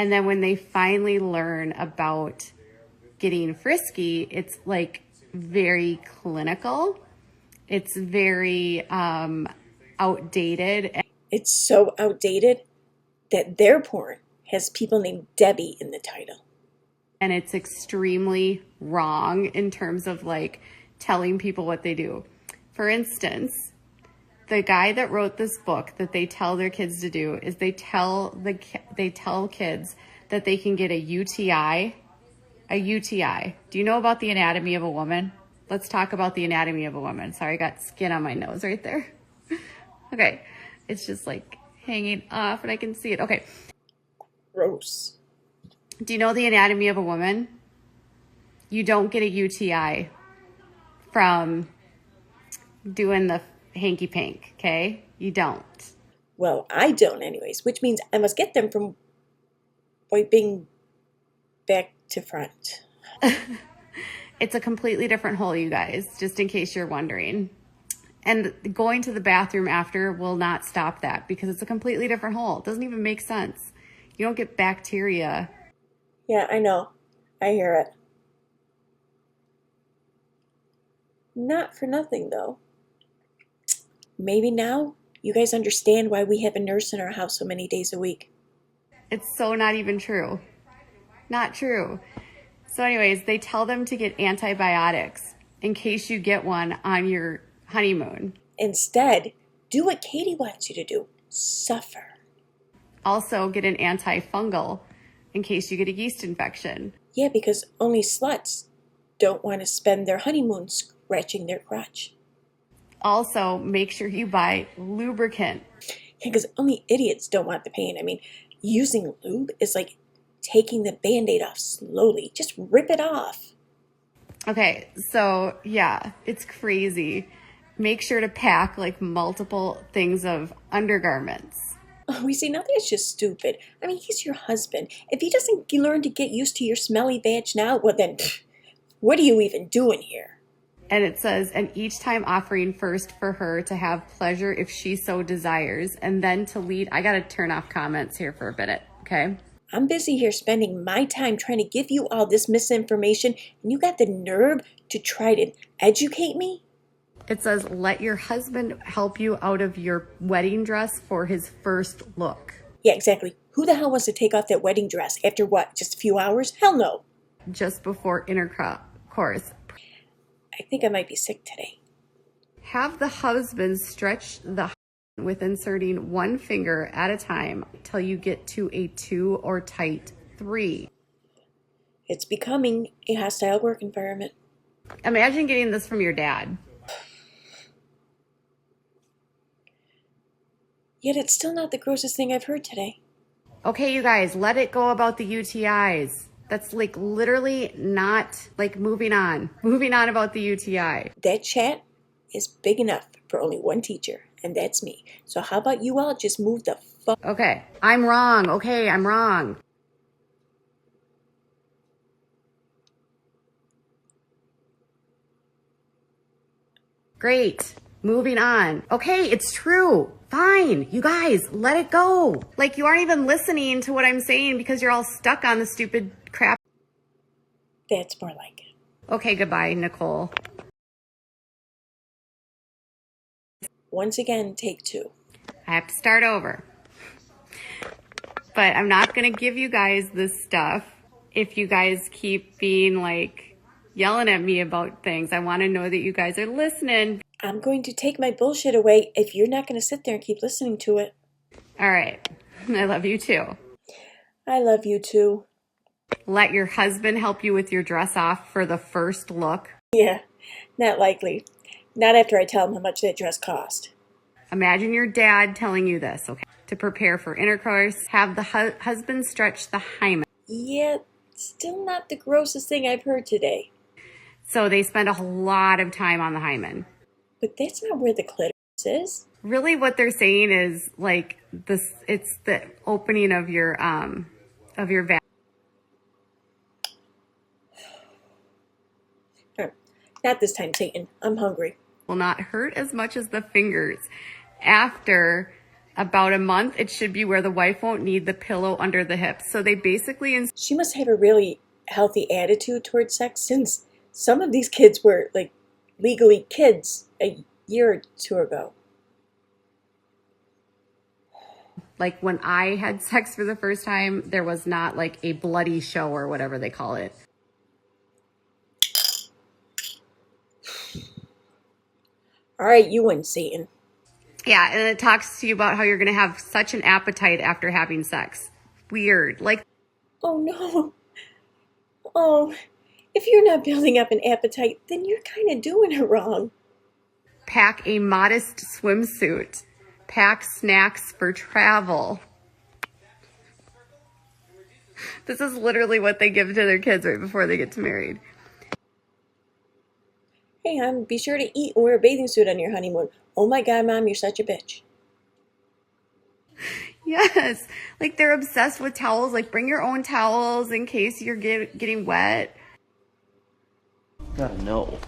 And then when they finally learn about getting frisky, it's like very clinical. It's very outdated. It's so outdated that their porn has people named Debbie in the title. And it's extremely wrong in terms of like telling people what they do. For instance, the guy that wrote this book that they tell their kids to do is they tell kids that they can get a UTI. A UTI. Do you know about the anatomy of a woman? Let's talk about the anatomy of a woman. Sorry, I got skin on my nose right there. Okay. It's just like hanging off and I can see it. Okay. Gross. Do you know the anatomy of a woman? You don't get a UTI from doing the hanky pank, okay? You don't. Well, I don't anyways, which means I must get them from wiping back to front. It's a completely different hole, you guys, just in case you're wondering. And going to the bathroom after will not stop that because it's a completely different hole. It doesn't even make sense. You don't get bacteria. Yeah, I know. I hear it. Not for nothing, though. Maybe now you guys understand why we have a nurse in our house so many days a week. It's so not even true. Not true. So anyways, they tell them to get antibiotics in case you get one on your honeymoon. Instead, do what Katie wants you to do. Suffer. Also get an antifungal in case you get a yeast infection. Yeah, because only sluts don't want to spend their honeymoon scratching their crotch. Also, make sure you buy lubricant. Yeah, because only idiots don't want the pain. I mean, using lube is like taking the Band-Aid off slowly. Just rip it off. Okay, so yeah, it's crazy. Make sure to pack like multiple things of undergarments. Oh, we see, now that's just stupid. I mean, he's your husband. If he doesn't learn to get used to your smelly badge now, well then, what are you even doing here? And it says, and each time offering first for her to have pleasure if she so desires, and then to lead. I got to turn off comments here for a minute, okay? I'm busy here spending my time trying to give you all this misinformation, and you got the nerve to try to educate me? It says, let your husband help you out of your wedding dress for his first look. Yeah, exactly. Who the hell wants to take off that wedding dress after what, just a few hours? Hell no. Just before intercourse. I think I might be sick today. Have the husband stretch the with inserting one finger at a time till you get to a 2 or tight 3. It's becoming a hostile work environment. Imagine getting this from your dad. Yet it's still not the grossest thing I've heard today. Okay, you guys, let it go about the UTIs. That's like literally not like moving on. Moving on about the UTI. That chat is big enough for only one teacher, and that's me. So how about you all just move the fuck? Okay, I'm wrong. Okay, I'm wrong. Great. Moving on. Okay, it's true. Fine. You guys, let it go. Like you aren't even listening to what I'm saying because you're all stuck on the stupid crap. That's more like it. Okay, goodbye, Nicole. Once again, take 2. I have to start over. But I'm not going to give you guys this stuff if you guys keep being like yelling at me about things. I want to know that you guys are listening. I'm going to take my bullshit away if you're not going to sit there and keep listening to it. All right. I love you too. I love you too. Let your husband help you with your dress off for the first look. Yeah, not likely. Not after I tell him how much that dress cost. Imagine your dad telling you this, okay? To prepare for intercourse, have the husband stretch the hymen. Yeah, still not the grossest thing I've heard today. So they spend a lot of time on the hymen. But that's not where the clitoris is. Really what they're saying is like this, it's the opening of your vagina. Not this time, Satan. I'm hungry. Will not hurt as much as the fingers after about a month, it should be where the wife won't need the pillow under the hips. So they basically... She must have a really healthy attitude towards sex, since some of these kids were, like, legally kids a year or two ago. Like, when I had sex for the first time, there was not, like, a bloody show or whatever they call it. All right, you win, Satan. Yeah, and it talks to you about how you're going to have such an appetite after having sex. Weird. Like, oh no. Oh, if you're not building up an appetite, then you're kind of doing it wrong. pack a modest swimsuit. Pack snacks for travel. This is literally what they give to their kids right before they get married. Hey, hon, be sure to eat and wear a bathing suit on your honeymoon. Oh my God, Mom, you're such a bitch. Yes, like they're obsessed with towels. Like, bring your own towels in case you're getting wet. You gotta know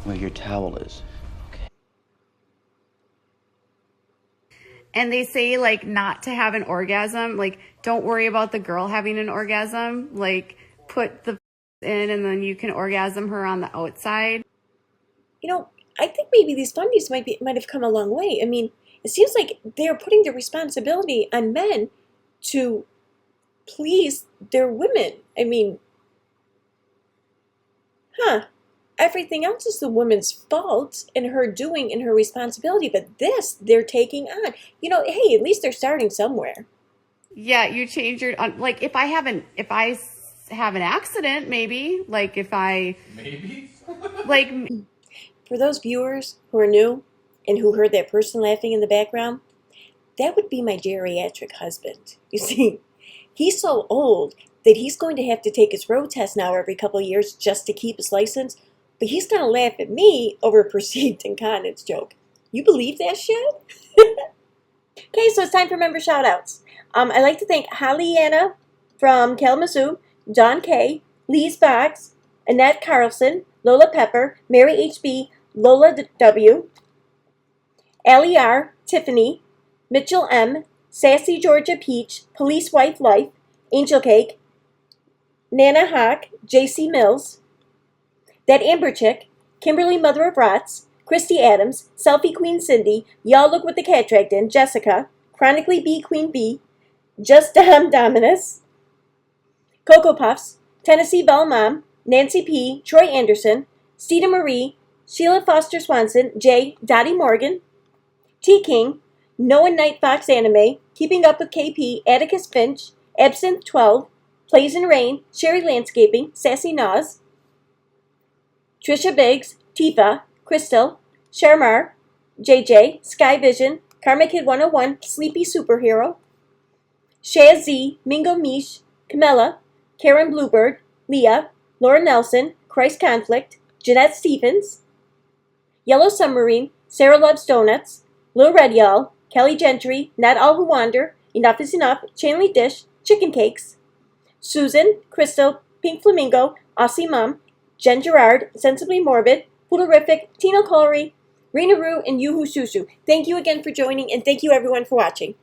where your towel is. Okay. And they say, like, not to have an orgasm. Like, don't worry about the girl having an orgasm. Like, put the in and then you can orgasm her on the outside. You know, I think maybe these fundies might have come a long way. I mean, it seems like they're putting the responsibility on men to please their women. I mean, everything else is the woman's fault and her doing and her responsibility, but this they're taking on. You know, hey, at least they're starting somewhere. Yeah, you change your like if I have an accident, maybe like if I like For those viewers who are new and who heard that person laughing in the background, that would be my geriatric husband. You see, he's so old that he's going to have to take his road test now every couple of years just to keep his license, but he's going to laugh at me over a perceived incontinence joke. You believe that shit? Okay, so it's time for member shout-outs. I'd like to thank Holly Anna from Kalamazoo, John K., Lise Fox, Annette Carlson, Lola Pepper, Mary H.B., Lola W., Allie R., Tiffany, Mitchell M., Sassy Georgia Peach, Police Wife Life, Angel Cake, Nana Hawk, J.C. Mills, That Amber Chick, Kimberly Mother of Rots, Christy Adams, Selfie Queen Cindy, Y'all Look What the Cat Dragged In, Jessica, Chronically B Queen B, Just Dom Dominus, Cocoa Puffs, Tennessee Belle Mom, Nancy P., Troy Anderson, Steena Marie, Sheila Foster Swanson, J. Dottie Morgan, T. King, Noah Night Fox Anime, Keeping Up with KP, Atticus Finch, Absinthe 12, Plays in Rain, Sherry Landscaping, Sassy Naws, Trisha Biggs, Tifa, Crystal, Sharmar, JJ, Sky Vision, Karma Kid 101, Sleepy Superhero, Shaz Z, Mingo Mish, Camilla, Karen Bluebird, Leah, Laura Nelson, Christ Conflict, Jeanette Stephens, Yellow Submarine, Sarah Loves Donuts, Lil Red Y'all, Kelly Gentry, Not All Who Wander, Enough is Enough, Chanley Dish, Chicken Cakes, Susan, Crystal, Pink Flamingo, Aussie Mom, Jen Gerard, Sensibly Morbid, Poodlerific, Tino Collery, Rena Rue, and Yoo-Hoo Shushu. Thank you again for joining, and thank you everyone for watching.